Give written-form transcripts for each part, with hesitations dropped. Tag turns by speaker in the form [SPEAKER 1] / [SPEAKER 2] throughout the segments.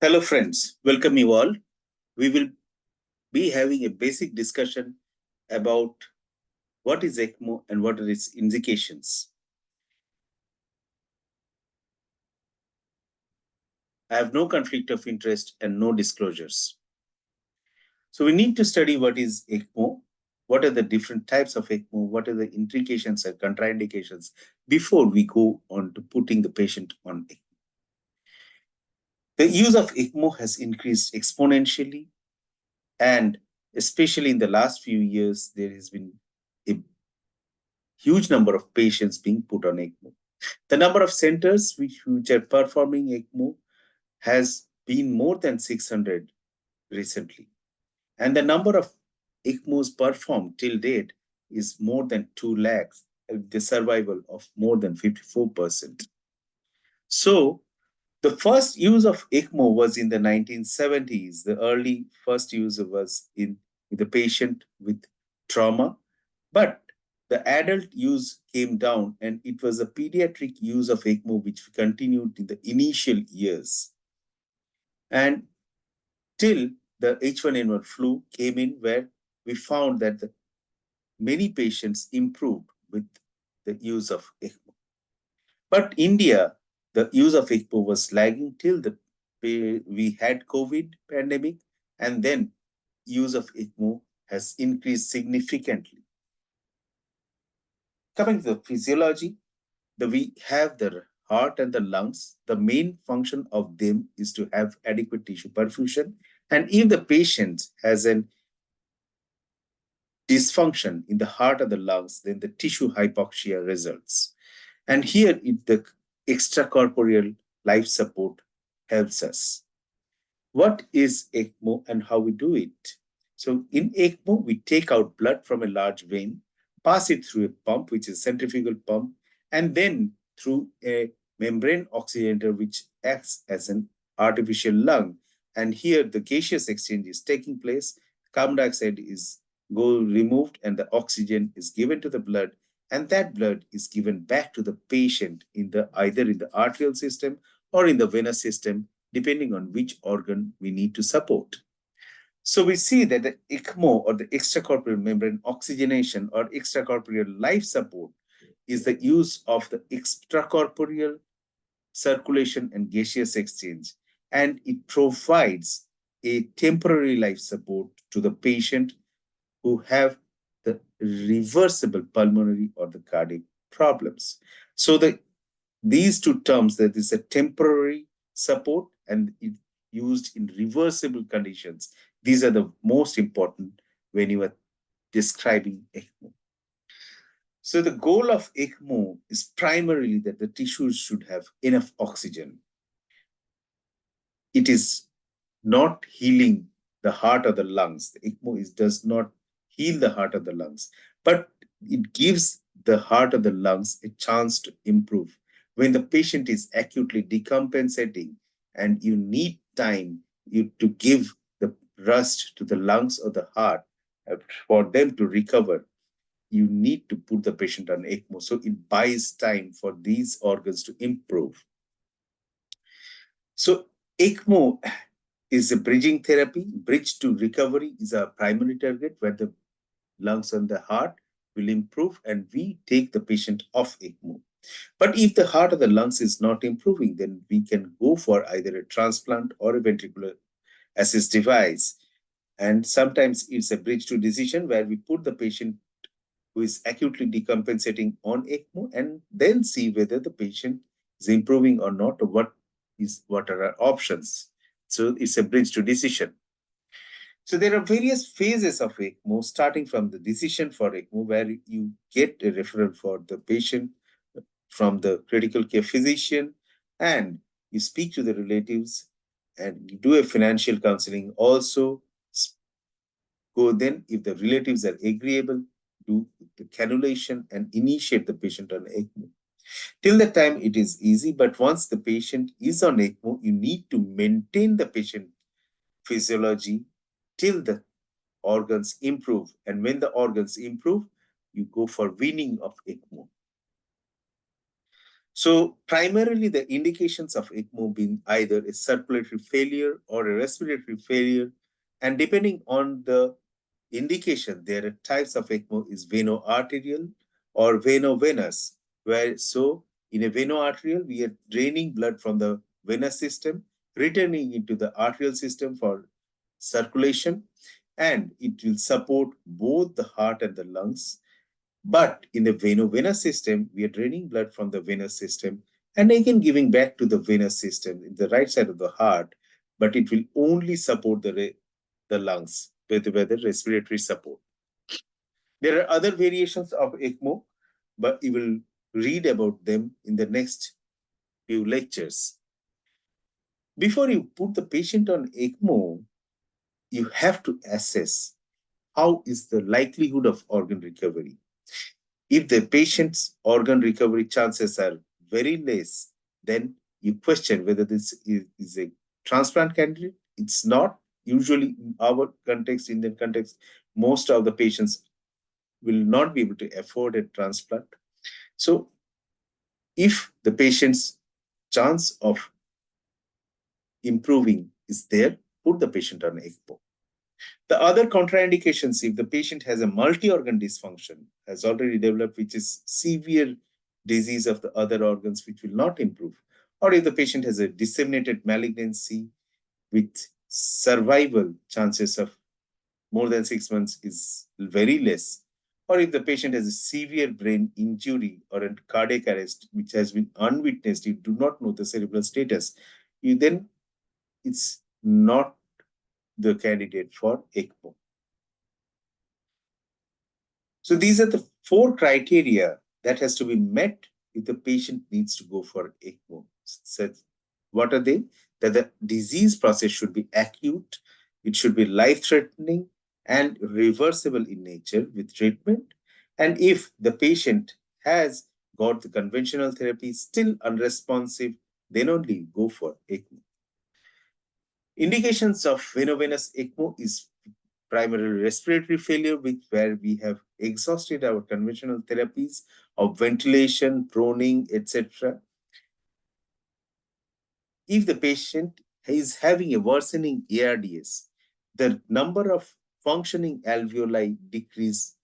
[SPEAKER 1] Hello friends, welcome you all. We will be having a basic discussion about what is ECMO and what are its indications. I have no conflict of interest and no disclosures. So we need to study what is ECMO, what are the different types of ECMO, what are the indications and contraindications before we go on to putting the patient on ECMO. The use of ECMO has increased exponentially, and especially in the last few years, there has been a huge number of patients being put on ECMO. The number of centers which are performing ECMO has been more than 600 recently. And the number of ECMOs performed till date is more than 2 lakhs, the survival of more than 54%. So the first use of ECMO was in the 1970s. The early first use was in the patient with trauma, but the adult use came down, and it was a pediatric use of ECMO which continued in the initial years. And till the H1N1 flu came in, where we found that many patients improved with the use of ECMO. But India, the use of ECMO was lagging till we had COVID pandemic, and then use of ECMO has increased significantly. Coming to the physiology, we have the heart and the lungs. The main function of them is to have adequate tissue perfusion. And if the patient has an dysfunction in the heart or the lungs, then the tissue hypoxia results. And here, the extracorporeal life support helps us. What is ECMO and how we do it? So in ECMO, we take out blood from a large vein, pass it through a pump, which is a centrifugal pump, and then through a membrane oxygenator, which acts as an artificial lung. And here, the gaseous exchange is taking place. Carbon dioxide is removed, and the oxygen is given to the blood, and that blood is given back to the patient either in the arterial system or in the venous system, depending on which organ we need to support. So we see that the ECMO, or the extracorporeal membrane oxygenation, or extracorporeal life support, is the use of the extracorporeal circulation and gaseous exchange, and it provides a temporary life support to the patient who have the reversible pulmonary or the cardiac problems. So these two terms, that is a temporary support and it used in reversible conditions, these are the most important when you are describing ECMO. So the goal of ECMO is primarily that the tissues should have enough oxygen. It is not healing the heart or the lungs. The ECMO does not heal the heart or the lungs, but it gives the heart or the lungs a chance to improve. When the patient is acutely decompensating and you need time to give the rest to the lungs or the heart for them to recover, you need to put the patient on ECMO. So it buys time for these organs to improve. So ECMO is a bridging therapy. Bridge to recovery is our primary target, where the lungs and the heart will improve and we take the patient off ECMO. But if the heart or the lungs is not improving, then we can go for either a transplant or a ventricular assist device. And sometimes it's a bridge to decision, where we put the patient who is acutely decompensating on ECMO and then see whether the patient is improving or not, or what are our options. So it's a bridge to decision. So there are various phases of ECMO, starting from the decision for ECMO, where you get a referral for the patient from the critical care physician, and you speak to the relatives and you do a financial counseling. Also, then, if the relatives are agreeable, do the cannulation and initiate the patient on ECMO. Till the time it is easy, but once the patient is on ECMO, you need to maintain the patient physiology till the organs improve. And when the organs improve, you go for weaning of ECMO. So primarily the indications of ECMO being either a circulatory failure or a respiratory failure. And depending on the indication, there are types of ECMO is veno-arterial or veno-venous, where so in a veno-arterial, we are draining blood from the venous system, returning into the arterial system for circulation, and it will support both the heart and the lungs. But in the venous system, we are draining blood from the venous system and again giving back to the venous system in the right side of the heart, but it will only support the lungs with the respiratory support. There are other variations of ECMO, but we will read about them in the next few lectures. Before you put the patient on ECMO, you have to assess how is the likelihood of organ recovery. If the patient's organ recovery chances are very less, then you question whether this is a transplant candidate. It's not. Usually in our context, Indian context, most of the patients will not be able to afford a transplant. So if the patient's chance of improving is there, put the patient on ECMO. The other contraindications, if the patient has a multi-organ dysfunction, has already developed, which is severe disease of the other organs, which will not improve, or if the patient has a disseminated malignancy with survival chances of more than 6 months is very less, or if the patient has a severe brain injury or a cardiac arrest, which has been unwitnessed, you do not know the cerebral status, then it's not the candidate for ECMO. So these are the 4 criteria that has to be met if the patient needs to go for ECMO. So what are they? That the disease process should be acute, it should be life-threatening and reversible in nature with treatment. And if the patient has got the conventional therapy still unresponsive, then only go for ECMO. Indications of veno-venous ECMO is primary respiratory failure, where we have exhausted our conventional therapies of ventilation, proning, etc. If the patient is having a worsening ARDS, the number of functioning alveoli decrease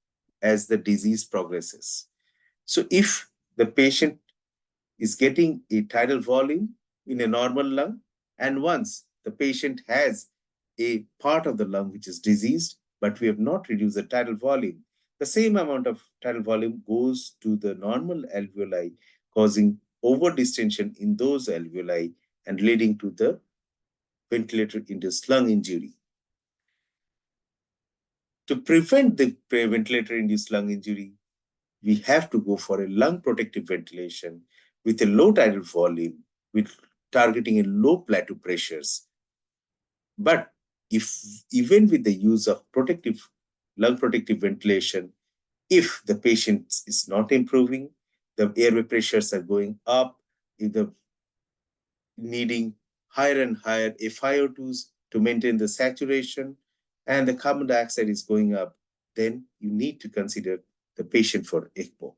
[SPEAKER 1] as the disease progresses. So if the patient is getting a tidal volume in a normal lung, and once the patient has a part of the lung which is diseased, but we have not reduced the tidal volume, the same amount of tidal volume goes to the normal alveoli, causing overdistension in those alveoli and leading to the ventilator-induced lung injury. To prevent the ventilator-induced lung injury, we have to go for a lung protective ventilation with a low tidal volume, with targeting a low plateau pressures. But if even with the use of lung protective ventilation, if the patient is not improving, the airway pressures are going up, if the needing higher and higher FiO2s to maintain the saturation, and the carbon dioxide is going up, then you need to consider the patient for ECMO.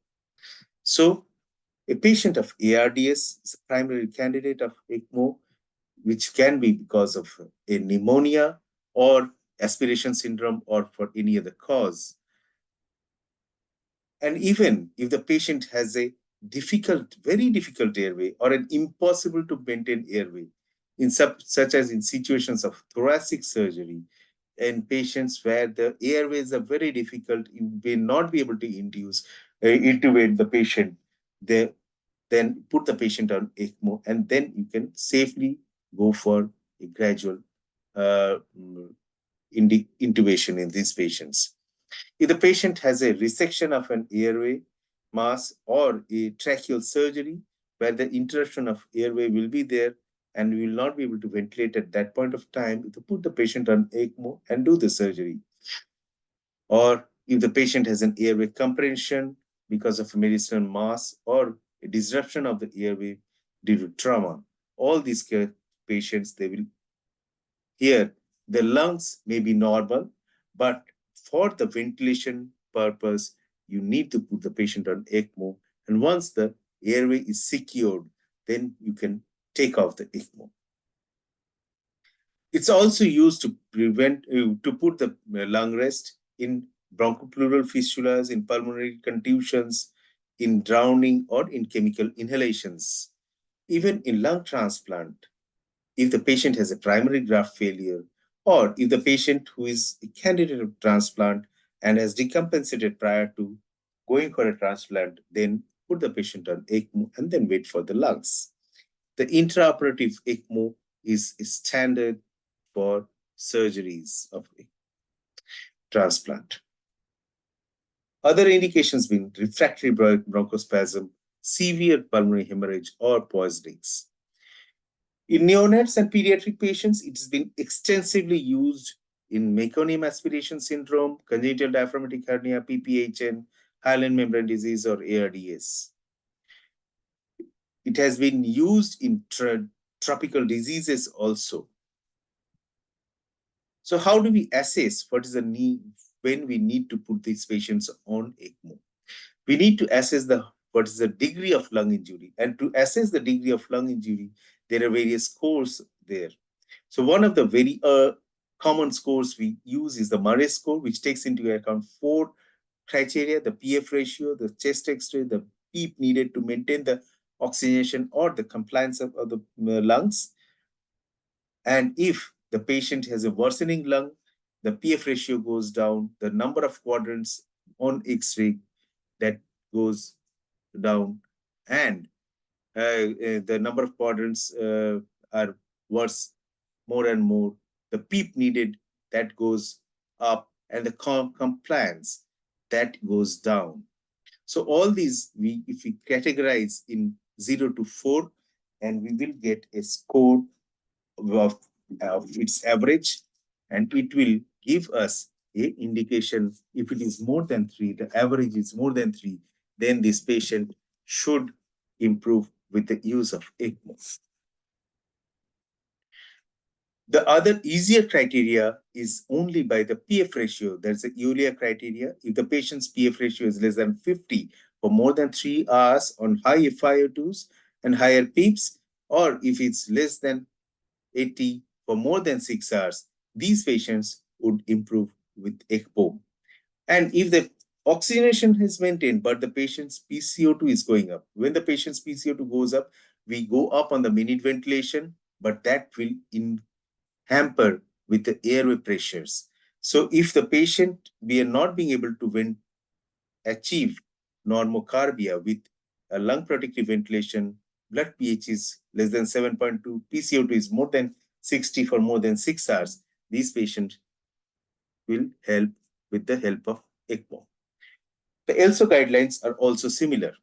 [SPEAKER 1] So a patient of ARDS is a primary candidate of ECMO, which can be because of a pneumonia or aspiration syndrome or for any other cause. And even if the patient has a very difficult airway or an impossible to maintain airway, such as in situations of thoracic surgery, in patients where the airways are very difficult, you may not be able to intubate the patient, then put the patient on ECMO, and then you can safely go for a gradual intubation in these patients. If the patient has a resection of an airway mass or a tracheal surgery, where the interruption of airway will be there and we will not be able to ventilate at that point of time, to put the patient on ECMO and do the surgery. Or if the patient has an airway compression because of a medicinal mass or a disruption of the airway due to trauma, all these patients, here the lungs may be normal, but for the ventilation purpose, you need to put the patient on ECMO. And once the airway is secured, then you can take off the ECMO. It's also used to prevent, to put the lung rest in bronchopleural fistulas, in pulmonary contusions, in drowning, or in chemical inhalations. Even in lung transplant, if the patient has a primary graft failure, or if the patient who is a candidate of transplant and has decompensated prior to going for a transplant, then put the patient on ECMO and then wait for the lungs. The intraoperative ECMO is standard for surgeries of transplant. Other indications being refractory bronchospasm, severe pulmonary hemorrhage, or poisonings. In neonates and pediatric patients, it has been extensively used in meconium aspiration syndrome, congenital diaphragmatic hernia, PPHN, hyaline membrane disease, or ARDS. It has been used in tropical diseases also. So how do we assess what is the need when we need to put these patients on ECMO? We need to assess what is the degree of lung injury. And to assess the degree of lung injury, there are various scores there. So one of the very common scores we use is the Murray score, which takes into account 4 criteria: the PF ratio, the chest X-ray, the PEEP needed to maintain the oxygenation or the compliance of the lungs. And if the patient has a worsening lung, the PF ratio goes down, the number of quadrants on X-ray that goes down, and the number of quadrants are worse more and more. The PEEP needed, that goes up, and the compliance, that goes down. So all these, if we categorize in 0 to 4, and we will get a score of its average, and it will give us an indication. If it is more than 3, the average is more than 3, then this patient should improve with the use of ECMO. The other easier criteria is only by the PF ratio. There's a Euler criteria. If the patient's PF ratio is less than 50 for more than 3 hours on high FiO2s and higher PEEPs, or if it's less than 80 for more than 6 hours, these patients would improve with ECMO. And if the oxygenation is maintained, but the patient's PCO2 is going up, when the patient's PCO2 goes up, we go up on the minute ventilation, but that will hamper with the airway pressures. So if the patient, we are not being able to achieve normocarbia with a lung protective ventilation, blood pH is less than 7.2, PCO2 is more than 60 for more than 6 hours, these patients will help with the help of ECMO. The ELSO guidelines are also similar.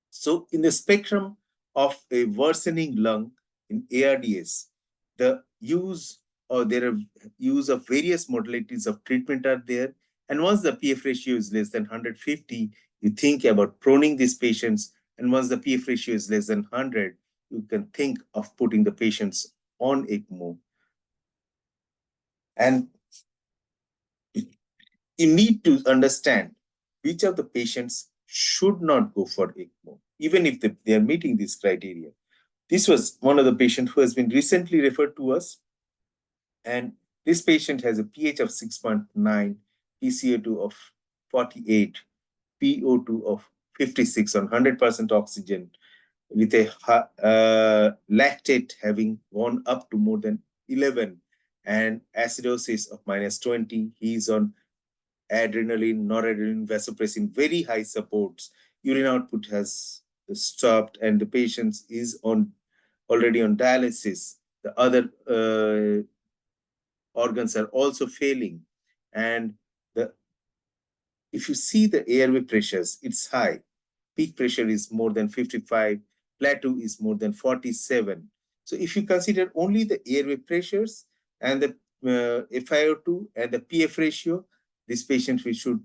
[SPEAKER 1] So in the spectrum of a worsening lung in ARDS, the use of various modalities of treatment are there. And once the PF ratio is less than 150, you think about proning these patients. And once the PF ratio is less than 100, you can think of putting the patients on ECMO. And you need to understand which of the patients should not go for ECMO, even if they are meeting these criteria. This was one of the patients who has been recently referred to us. And this patient has a pH of 6.9, PCO2 of 48, PO2 of 56 on 100% oxygen, with a lactate having gone up to more than 11 and acidosis of -20. He is on adrenaline, noradrenaline, vasopressin, very high supports. Urine output has stopped, and the patient is already on dialysis. The other organs are also failing. And if you see the airway pressures, it's high. Peak pressure is more than 55, plateau is more than 47. So if you consider only the airway pressures and the FiO2 and the PF ratio, this patient we should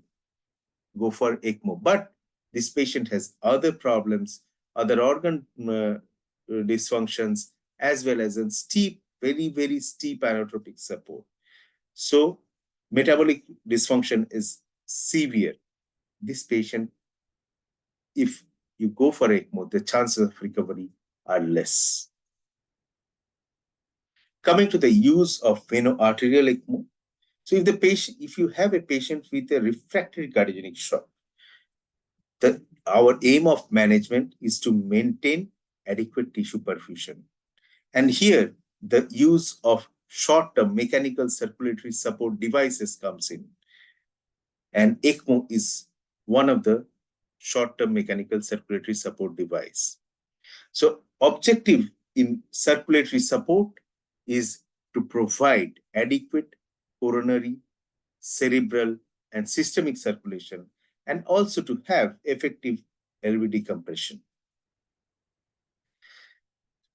[SPEAKER 1] go for ECMO. But this patient has other problems, other organ dysfunctions, as well as a steep, very, very steep inotropic support. So metabolic dysfunction is severe. This patient, if you go for ECMO, the chances of recovery are less. Coming to the use of veno-arterial ECMO. So if you have a patient with a refractory cardiogenic shock, our aim of management is to maintain adequate tissue perfusion. And here, the use of short-term mechanical circulatory support devices comes in. And ECMO is one of the short-term mechanical circulatory support device. So objective in circulatory support is to provide adequate coronary, cerebral, and systemic circulation, and also to have effective LV decompression.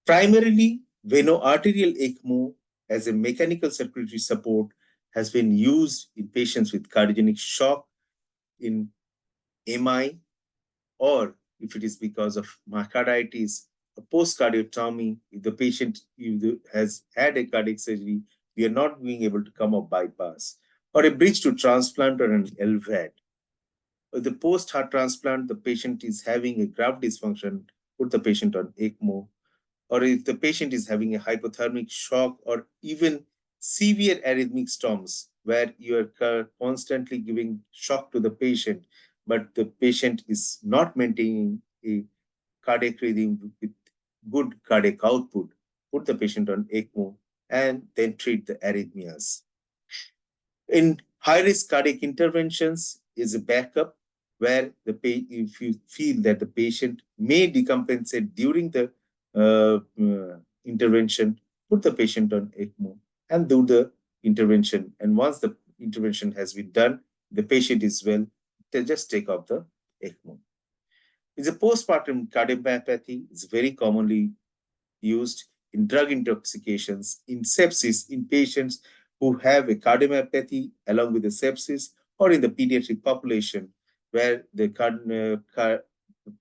[SPEAKER 1] Primarily, veno-arterial ECMO as a mechanical circulatory support has been used in patients with cardiogenic shock, in MI, or if it is because of myocarditis, a post-cardiotomy, if the patient has had a cardiac surgery, we are not being able to come off bypass, or a bridge to transplant or an LVAD. If the post-heart transplant, the patient is having a graft dysfunction, put the patient on ECMO. Or if the patient is having a hypothermic shock or even severe arrhythmic storms where you are constantly giving shock to the patient, but the patient is not maintaining a cardiac rhythm with good cardiac output, put the patient on ECMO and then treat the arrhythmias. In high-risk cardiac interventions is a backup where if you feel that the patient may decompensate during the intervention, put the patient on ECMO and do the intervention. And once the intervention has been done, the patient is well, they just take off the ECMO. It's a postpartum cardiomyopathy. It's very commonly used in drug intoxications, in sepsis, in patients who have a cardiomyopathy along with the sepsis, or in the pediatric population where the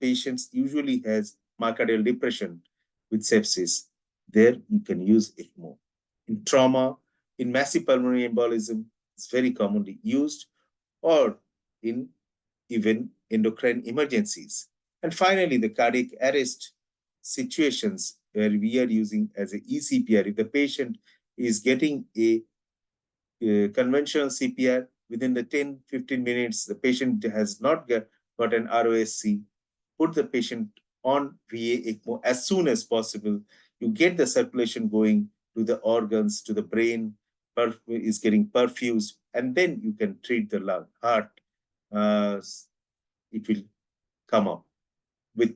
[SPEAKER 1] patients usually has myocardial depression with sepsis. There you can use ECMO. In trauma, in massive pulmonary embolism, it's very commonly used, or in even endocrine emergencies. And finally, the cardiac arrest situations where we are using as a eCPR. If the patient is getting a conventional CPR, within the 10-15 minutes, the patient has not got an ROSC, put the patient on VA ECMO as soon as possible. You get the circulation going to the organs, to the brain, is getting perfused, and then you can treat the lung, heart. It will come up with,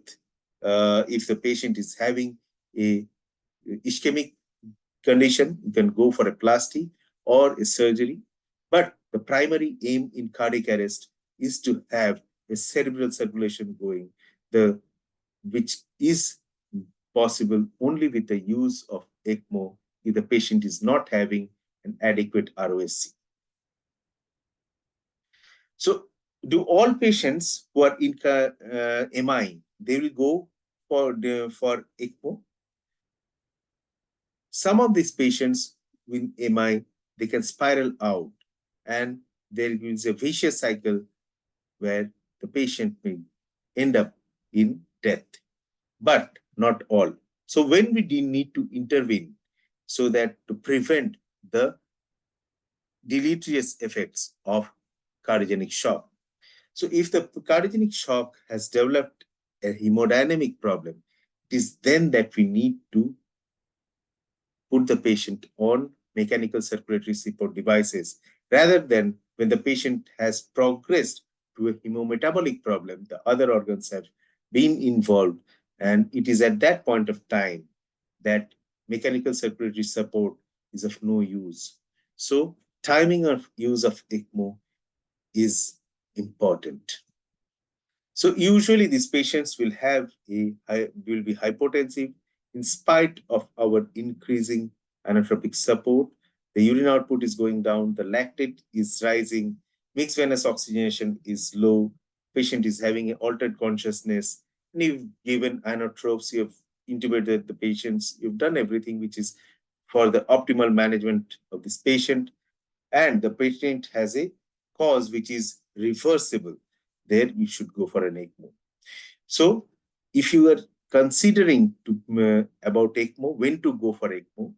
[SPEAKER 1] if the patient is having a ischemic condition, you can go for a plasty or a surgery. But the primary aim in cardiac arrest is to have a cerebral circulation going, which is possible only with the use of ECMO if the patient is not having an adequate ROSC. So, do all patients who are in MI, they will go for ECMO? Some of these patients with MI, they can spiral out, and there is a vicious cycle where the patient may end up in death, but not all. So when we need to intervene so that to prevent the deleterious effects of cardiogenic shock. So if the cardiogenic shock has developed a hemodynamic problem, it is then that we need to put the patient on mechanical circulatory support devices, rather than when the patient has progressed to a hemometabolic problem, the other organs have been involved, and it is at that point of time that mechanical circulatory support is of no use. So timing of use of ECMO is important. So usually these patients will be hypotensive in spite of our increasing inotropic support. The urine output is going down, the lactate is rising, mixed venous oxygenation is low, patient is having an altered consciousness, and you've given inotropes, you've intubated the patients, you've done everything which is for the optimal management of this patient, and the patient has a cause which is reversible. There you should go for an ECMO. So if you are considering about ECMO, when to go for ECMO,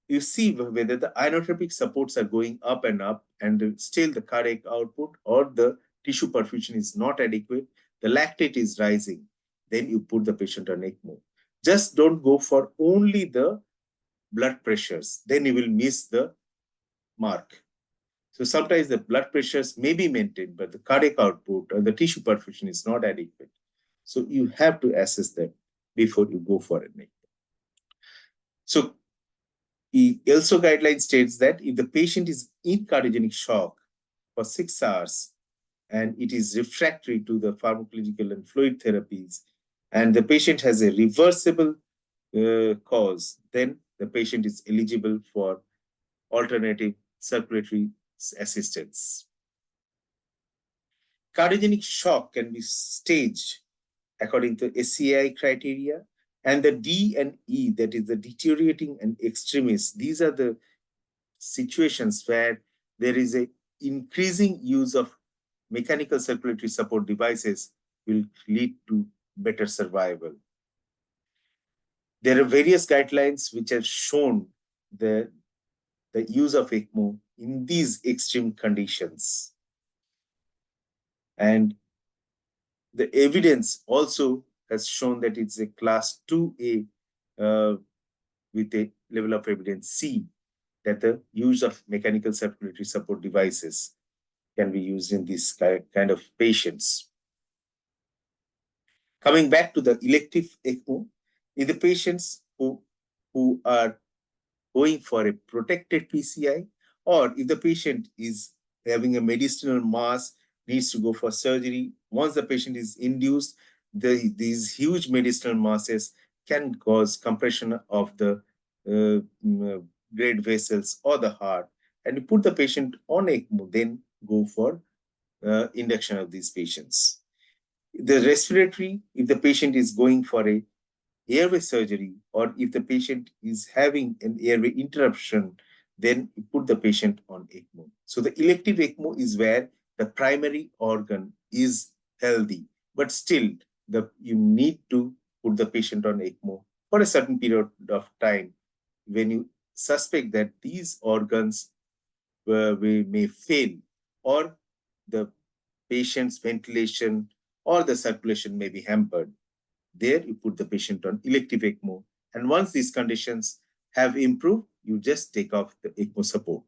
[SPEAKER 1] you see whether the inotropic supports are going up and up, and still the cardiac output or the tissue perfusion is not adequate, the lactate is rising, then you put the patient on ECMO. Just don't go for only the blood pressures, then you will miss the mark. So sometimes the blood pressures may be maintained, but the cardiac output or the tissue perfusion is not adequate. So you have to assess that before you go for an ECMO. So the ELSO guideline states that if the patient is in cardiogenic shock for 6 hours and it is refractory to the pharmacological and fluid therapies, and the patient has a reversible cause, then the patient is eligible for alternative circulatory assistance. Cardiogenic shock can be staged according to SCI criteria, and the D and E, that is the deteriorating and extremis, these are the situations where there is a increasing use of mechanical circulatory support devices will lead to better survival. There are various guidelines which have shown the use of ECMO in these extreme conditions. And the evidence also has shown that it's a class 2A with a level of evidence C, that the use of mechanical circulatory support devices can be used in this kind of patients. Coming back to the elective ECMO, in the patients who are going for a protected PCI, or if the patient is having a mediastinal mass, needs to go for surgery, once the patient is induced, these huge mediastinal masses can cause compression of the great vessels or the heart, and you put the patient on ECMO, then go for induction of these patients. The respiratory, if the patient is going for a airway surgery, or if the patient is having an airway interruption, then you put the patient on ECMO. So the elective ECMO is where the primary organ is healthy, but still you need to put the patient on ECMO for a certain period of time when you suspect that these organs may fail, or the patient's ventilation or the circulation may be hampered. There you put the patient on elective ECMO, and once these conditions have improved, you just take off the ECMO support.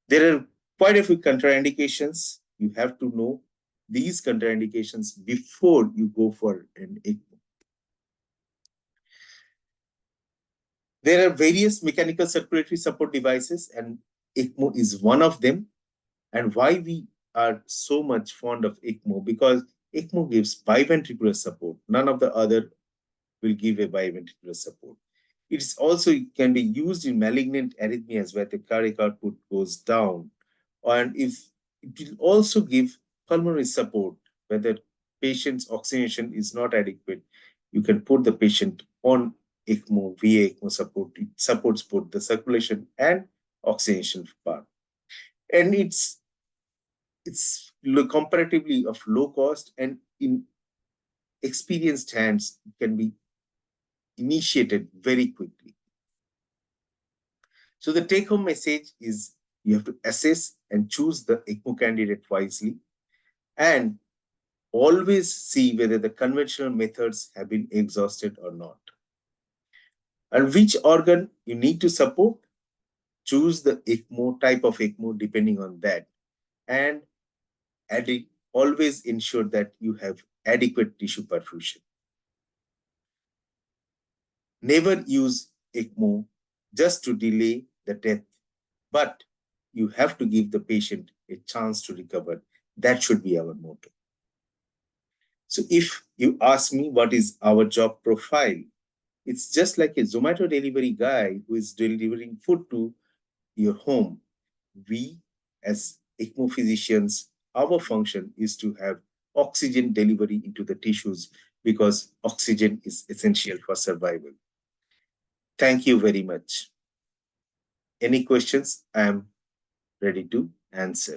[SPEAKER 1] There are quite a few contraindications. You have to know these contraindications before you go for an ECMO. There are various mechanical circulatory support devices, and ECMO is one of them. And why we are so much fond of ECMO? Because ECMO gives biventricular support. None of the other will give a biventricular support. It can be used in malignant arrhythmias where the cardiac output goes down. And if it will also give pulmonary support where the patient's oxygenation is not adequate, you can put the patient on ECMO via ECMO support. It supports both the circulation and oxygenation part. And it's comparatively of low cost, and in experienced hands can be initiated very quickly. So the take-home message is you have to assess and choose the ECMO candidate wisely, and always see whether the conventional methods have been exhausted or not. And which organ you need to support, choose the ECMO, type of ECMO depending on that. And always ensure that you have adequate tissue perfusion. Never use ECMO just to delay the death, but you have to give the patient a chance to recover. That should be our motto. So if you ask me what is our job profile, it's just like a Zomato delivery guy who is delivering food to your home. We, as ECMO physicians, our function is to have oxygen delivery into the tissues, because oxygen is essential for survival. Thank you very much. Any questions? I am ready to answer.